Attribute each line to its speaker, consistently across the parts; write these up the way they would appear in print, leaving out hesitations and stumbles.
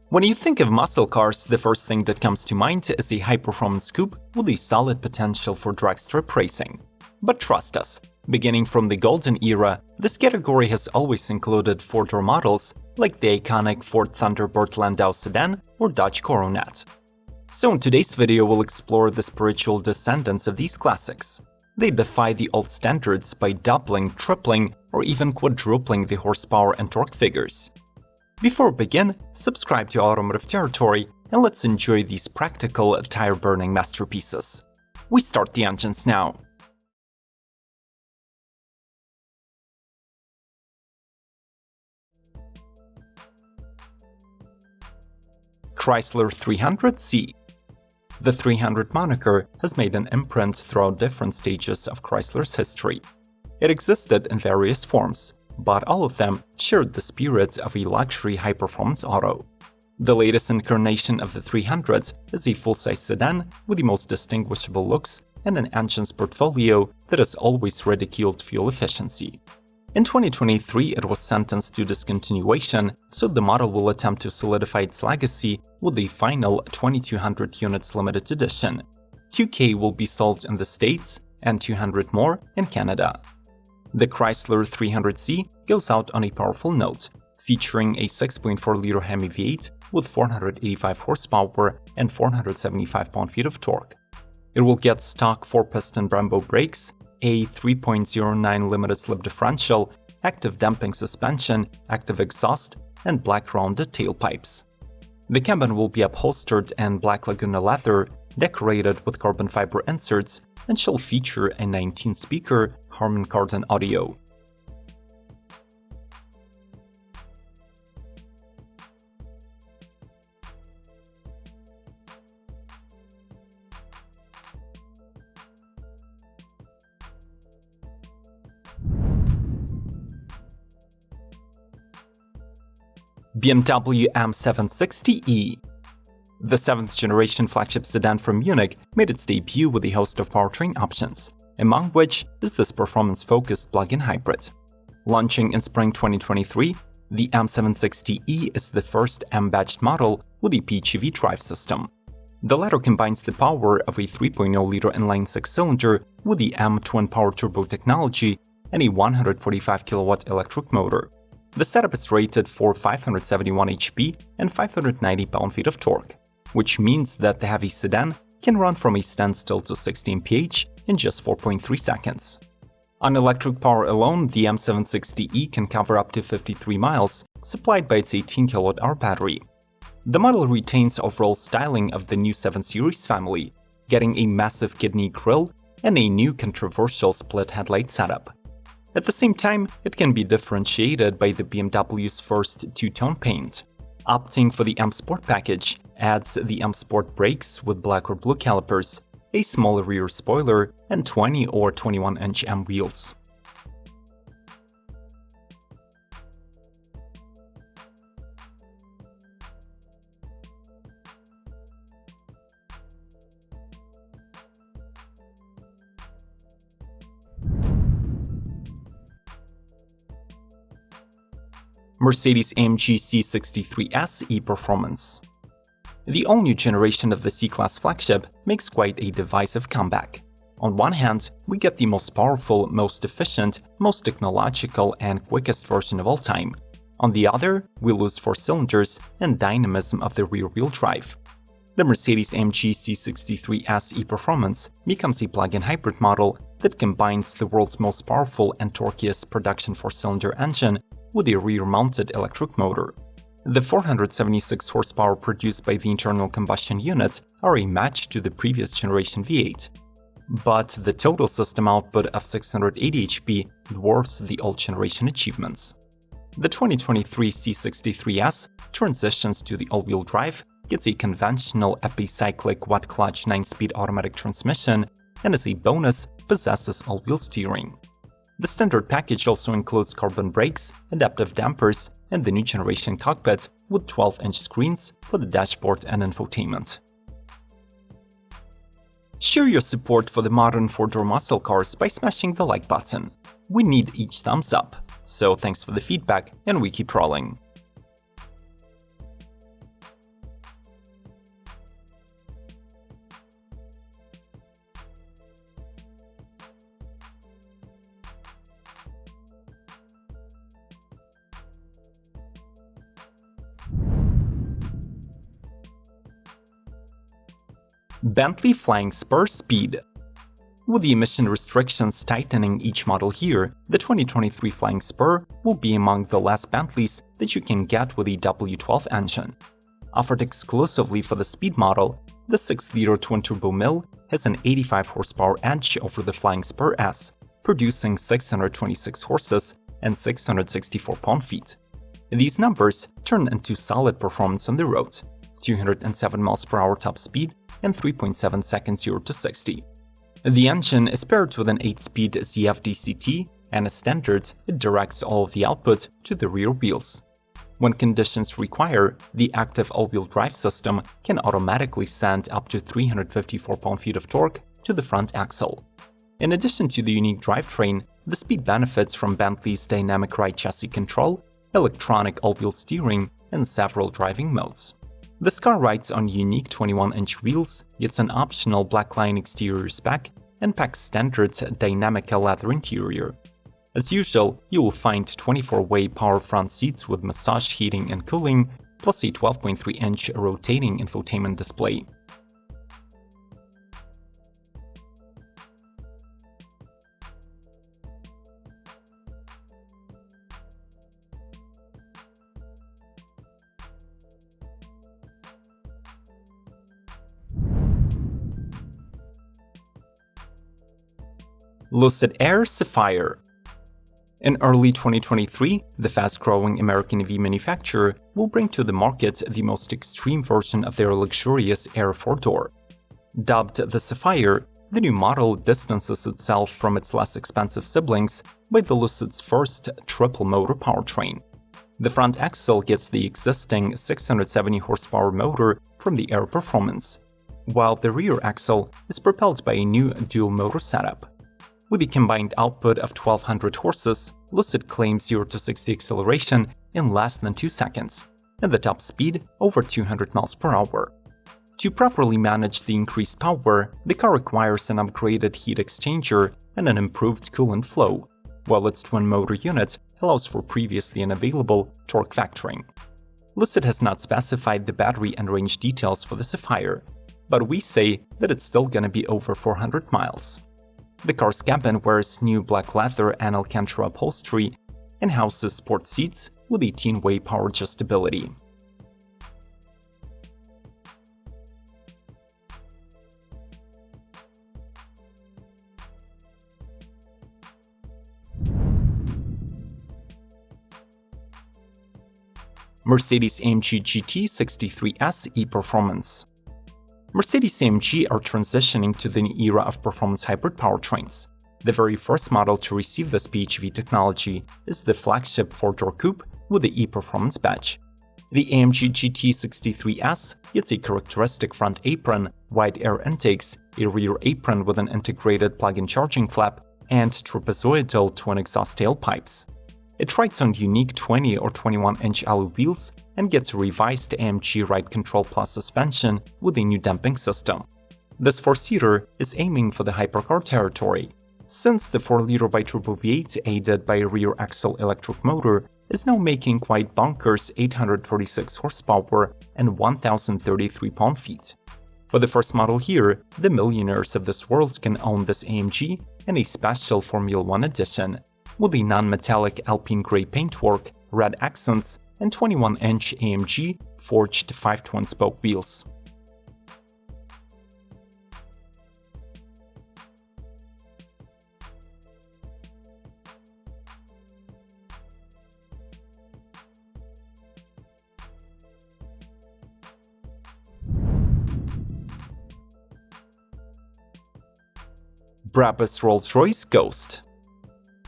Speaker 1: When you think of muscle cars, the first thing that comes to mind is a high-performance coupe with a solid potential for drag strip racing. But trust us, beginning from the golden era, this category has always included four-door models like the iconic Ford Thunderbird Landau sedan or Dodge Coronet. So in today's video, we'll explore the spiritual descendants of these classics. They defy the old standards by doubling, tripling, or even quadrupling the horsepower and torque figures. Before we begin, subscribe to Automotive Territory and let's enjoy these practical, tire-burning masterpieces. We start the engines now. Chrysler 300C. The 300 moniker has made an imprint throughout different stages of Chrysler's history. It existed in various forms, but all of them shared the spirit of a luxury high-performance auto. The latest incarnation of the 300 is a full-size sedan with the most distinguishable looks and an engine's portfolio that has always ridiculed fuel efficiency. In 2023, it was sentenced to discontinuation, so the model will attempt to solidify its legacy with the final 2,200 units limited edition. 2K will be sold in the States and 200 more in Canada. The Chrysler 300C goes out on a powerful note, featuring a 6.4-liter Hemi V8 with 485 horsepower and 475 pound-feet of torque. It will get stock 4-piston Brembo brakes, a 3.09 limited slip differential, active damping suspension, active exhaust, and black rounded tailpipes. The cabin will be upholstered in black Laguna leather, decorated with carbon fiber inserts, and shall feature a 19-speaker Harman Kardon audio. BMW M760e. The 7th-generation flagship sedan from Munich made its debut with a host of powertrain options, among which is this performance-focused plug-in hybrid. Launching in spring 2023, the M760e is the first M-badged model with a PHEV drive system. The latter combines the power of a 3.0-liter inline six-cylinder with the M twin-power turbo technology and a 145-kilowatt electric motor. The setup is rated for 571 HP and 590 pound-feet of torque, which means that the heavy sedan can run from a standstill to 60 mph in just 4.3 seconds. On electric power alone, the M760e can cover up to 53 miles, supplied by its 18 kWh battery. The model retains overall styling of the new 7 Series family, getting a massive kidney grille and a new controversial split headlight setup. At the same time, it can be differentiated by the BMW's first two-tone paint. Opting for the M Sport package adds the M Sport brakes with black or blue calipers, a smaller rear spoiler, and 20 or 21-inch M wheels. Mercedes-AMG C63S E-Performance. The all-new generation of the C-Class flagship makes quite a divisive comeback. On one hand, we get the most powerful, most efficient, most technological, and quickest version of all time. On the other, we lose 4 cylinders and dynamism of the rear-wheel drive. The Mercedes-AMG C63S E-Performance becomes a plug-in hybrid model that combines the world's most powerful and torquiest production 4-cylinder engine with a rear-mounted electric motor. The 476 horsepower produced by the internal combustion unit are a match to the previous generation V8. But the total system output of 680 HP dwarfs the old generation achievements. The 2023 C63S transitions to the all-wheel drive, gets a conventional epicyclic quad-clutch 9-speed automatic transmission, and as a bonus, possesses all-wheel steering. The standard package also includes carbon brakes, adaptive dampers, and the new generation cockpit with 12-inch screens for the dashboard and infotainment. Show your support for the modern four-door muscle cars by smashing the like button. We need each thumbs up. So thanks for the feedback, and we keep rolling. Bentley Flying Spur Speed. With the emission restrictions tightening each model year, the 2023 Flying Spur will be among the last Bentleys that you can get with the W12 engine. Offered exclusively for the Speed model, the 6-liter twin-turbo mill has an 85 horsepower edge over the Flying Spur S, producing 626 horses and 664 pound-feet. These numbers turn into solid performance on the road: 207 mph top speed and 3.7 seconds 0 to 60. The engine is paired with an 8-speed ZF DCT, and as standard, it directs all of the output to the rear wheels. When conditions require, the active all-wheel drive system can automatically send up to 354 pound-feet of torque to the front axle. In addition to the unique drivetrain, the Speed benefits from Bentley's dynamic ride chassis control, electronic all-wheel steering, and several driving modes. This car rides on unique 21-inch wheels, gets an optional black line exterior spec, and packs standard Dynamica leather interior. As usual, you will find 24-way power front seats with massage heating and cooling, plus a 12.3-inch rotating infotainment display. Lucid Air Sapphire. In early 2023, the fast-growing American EV manufacturer will bring to the market the most extreme version of their luxurious Air 4-door. Dubbed the Sapphire, the new model distances itself from its less expensive siblings by the Lucid's first triple-motor powertrain. The front axle gets the existing 670 horsepower motor from the Air Performance, while the rear axle is propelled by a new dual-motor setup. With a combined output of 1,200 horses, Lucid claims 0 to 60 acceleration in less than 2 seconds, and the top speed over 200 mph. To properly manage the increased power, the car requires an upgraded heat exchanger and an improved coolant flow, while its twin-motor unit allows for previously unavailable torque vectoring. Lucid has not specified the battery and range details for the Sapphire, but we say that it's still gonna be over 400 miles. The car's cabin wears new black leather and Alcantara upholstery and houses sport seats with 18-way power adjustability. Mercedes-AMG GT 63S e-Performance. Mercedes-AMG are transitioning to the new era of performance hybrid powertrains. The very first model to receive this PHEV technology is the flagship 4-door coupe with the e-Performance badge. The AMG GT 63S gets a characteristic front apron, wide air intakes, a rear apron with an integrated plug-in charging flap, and trapezoidal twin exhaust tailpipes. It rides on unique 20 or 21-inch alloy wheels and gets revised AMG Ride Control Plus suspension with a new damping system. This 4-seater is aiming for the hypercar territory, since the 4-liter bi-turbo V8 aided by a rear-axle electric motor is now making quite bonkers 846 horsepower and 1,033 pound-feet. For the first model here, the millionaires of this world can own this AMG in a special Formula 1 edition, with a non-metallic Alpine Grey paintwork, red accents, and 21-inch AMG forged 5 twin-spoke wheels. Brabus Rolls-Royce Ghost.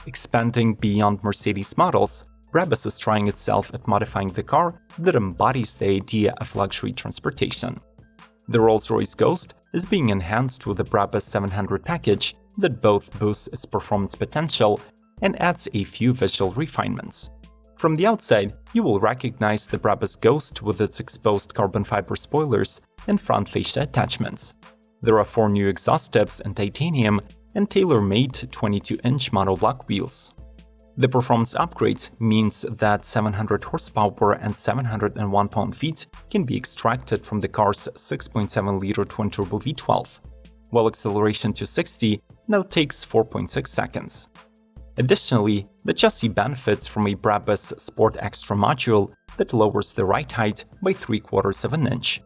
Speaker 1: Expanding beyond Mercedes models, Brabus is trying itself at modifying the car that embodies the idea of luxury transportation. The Rolls-Royce Ghost is being enhanced with the Brabus 700 package that both boosts its performance potential and adds a few visual refinements. From the outside, you will recognize the Brabus Ghost with its exposed carbon fiber spoilers and front fascia attachments. There are 4 new exhaust tips in titanium and tailor-made 22-inch monoblock wheels. The performance upgrade means that 700 horsepower and 701 pound-feet can be extracted from the car's 6.7-liter twin-turbo V12, while acceleration to 60 now takes 4.6 seconds. Additionally, the chassis benefits from a Brabus Sport Extra module that lowers the ride height by 3/4 of an inch.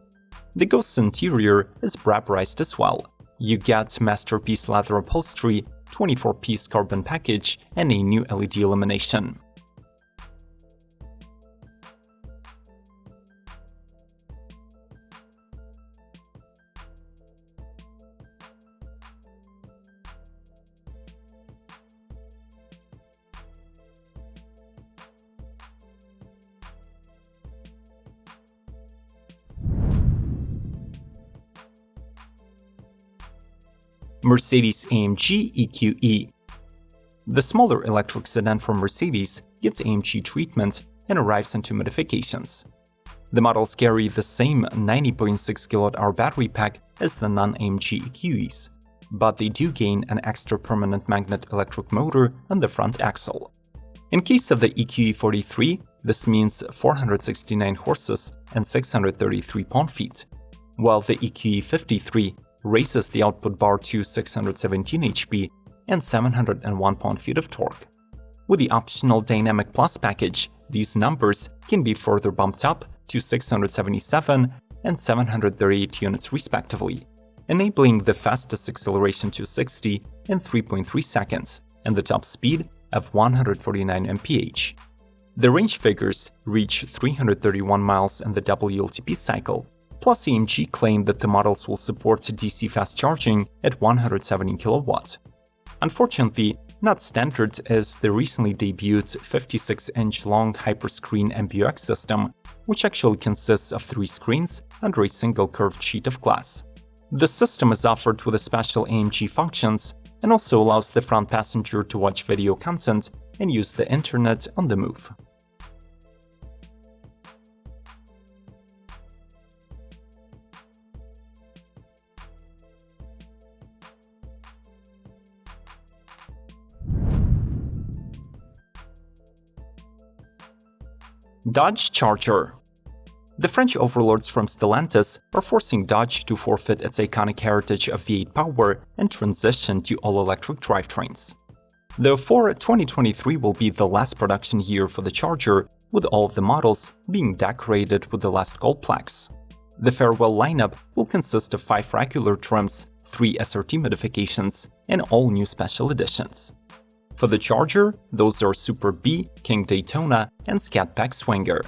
Speaker 1: The Ghost's interior is Braberized as well. You get masterpiece leather upholstery, 24-piece carbon package, and a new LED illumination. Mercedes-AMG EQE. The smaller electric sedan from Mercedes gets AMG treatment and arrives into modifications. The models carry the same 90.6 kWh battery pack as the non-AMG EQEs, but they do gain an extra permanent magnet electric motor on the front axle. In case of the EQE 43, this means 469 horses and 633 pound-feet, while the EQE 53 raises the output bar to 617 HP and 701 pound-feet of torque. With the optional Dynamic Plus package, these numbers can be further bumped up to 677 and 738 units respectively, enabling the fastest acceleration to 60 in 3.3 seconds and the top speed of 149 mph. The range figures reach 331 miles in the WLTP cycle. Plus, AMG claimed that the models will support DC fast charging at 170 kW. Unfortunately, not standard is the recently debuted 56-inch long Hyperscreen MBUX system, which actually consists of 3 screens under a single curved sheet of glass. The system is offered with special AMG functions and also allows the front passenger to watch video content and use the internet on the move. Dodge Charger. The French overlords from Stellantis are forcing Dodge to forfeit its iconic heritage of V8 power and transition to all-electric drivetrains. Therefore, 2023 will be the last production year for the Charger, with all of the models being decorated with the last gold plaques. The farewell lineup will consist of 5 regular trims, 3 SRT modifications, and all new special editions. For the Charger, those are Super B, King Daytona, and Scat Pack Swinger.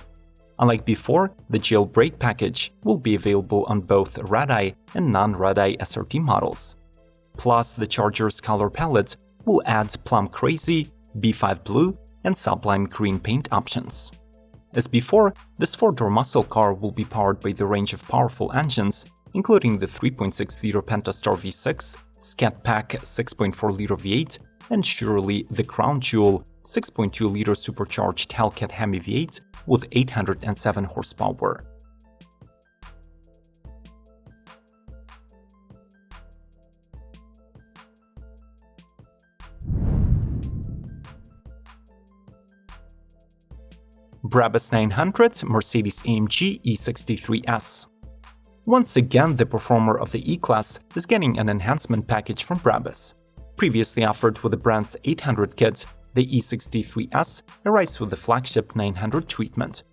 Speaker 1: Unlike before, the jailbreak package will be available on both Red-Eye and non-Red-Eye SRT models. Plus, the Charger's color palette will add Plum Crazy, B5 Blue, and Sublime Green paint options. As before, this 4-door muscle car will be powered by the range of powerful engines, including the 3.6-liter Pentastar V6, Scat Pack 6.4-liter V8, and surely the crown jewel 6.2-liter supercharged Hellcat Hemi V8 with 807 horsepower. Brabus 900 Mercedes-AMG E63S. Once again, the performer of the E-Class is getting an enhancement package from Brabus. Previously offered with the brand's 800 kit, the E63S arrives with the flagship 900 treatment.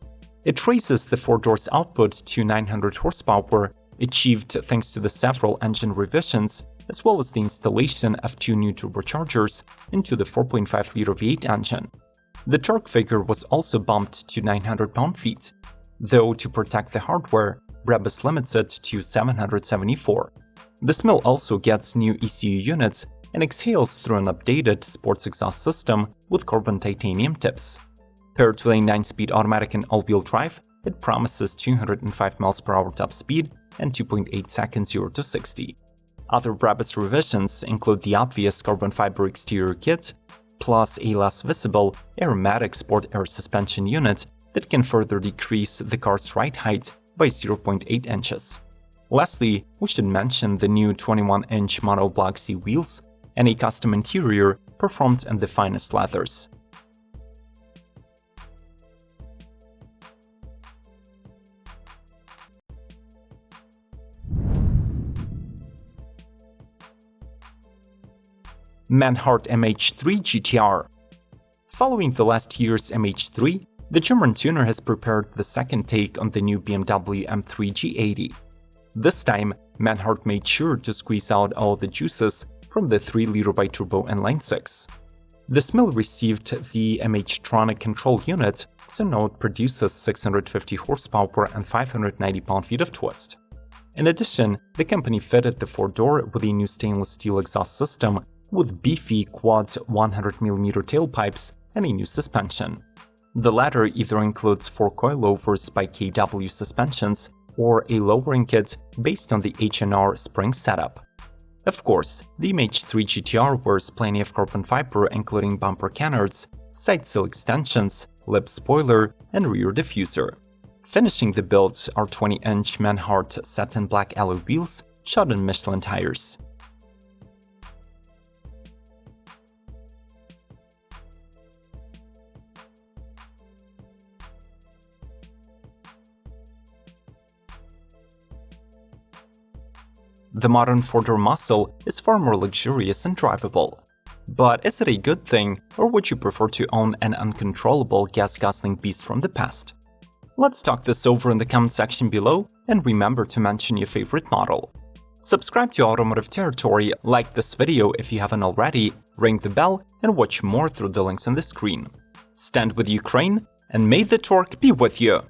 Speaker 1: It raises the 4-doors output to 900 horsepower, achieved thanks to the several engine revisions, as well as the installation of 2 new turbochargers into the 4.5-liter V8 engine. The torque figure was also bumped to 900 pound-feet, though to protect the hardware, Brabus limits it to 774. This mill also gets new ECU units and exhales through an updated sports exhaust system with carbon titanium tips. Paired with a 9-speed automatic and all-wheel drive, it promises 205 mph top speed and 2.8 seconds 0 to 60. Other Brabus revisions include the obvious carbon fiber exterior kit, plus a less visible aromatic sport air suspension unit that can further decrease the car's ride height by 0.8 inches. Lastly, we should mention the new 21-inch monoblock Z wheels and a custom interior performed in the finest leathers. Manhart MH3 GTR. Following the last year's MH3, the German tuner has prepared the second take on the new BMW M3 G80. This time, Manhart made sure to squeeze out all the juices from the 3-liter biturbo inline 6. This mill received the MH-Tronic control unit, so now it produces 650 horsepower and 590 pound-feet of twist. In addition, the company fitted the four-door with a new stainless steel exhaust system with beefy quad 100mm tailpipes and a new suspension. The latter either includes 4 coilovers by KW suspensions or a lowering kit based on the H&R spring setup. Of course, the MH3 GTR wears plenty of carbon fiber, including bumper canards, side sill extensions, lip spoiler, and rear diffuser. Finishing the build are 20-inch Manhart satin black alloy wheels shod on Michelin tires. The modern four-door muscle is far more luxurious and drivable. But is it a good thing, or would you prefer to own an uncontrollable gas-guzzling beast from the past? Let's talk this over in the comment section below, and remember to mention your favorite model. Subscribe to Automotive Territory, like this video if you haven't already, ring the bell, and watch more through the links on the screen. Stand with Ukraine, and may the torque be with you!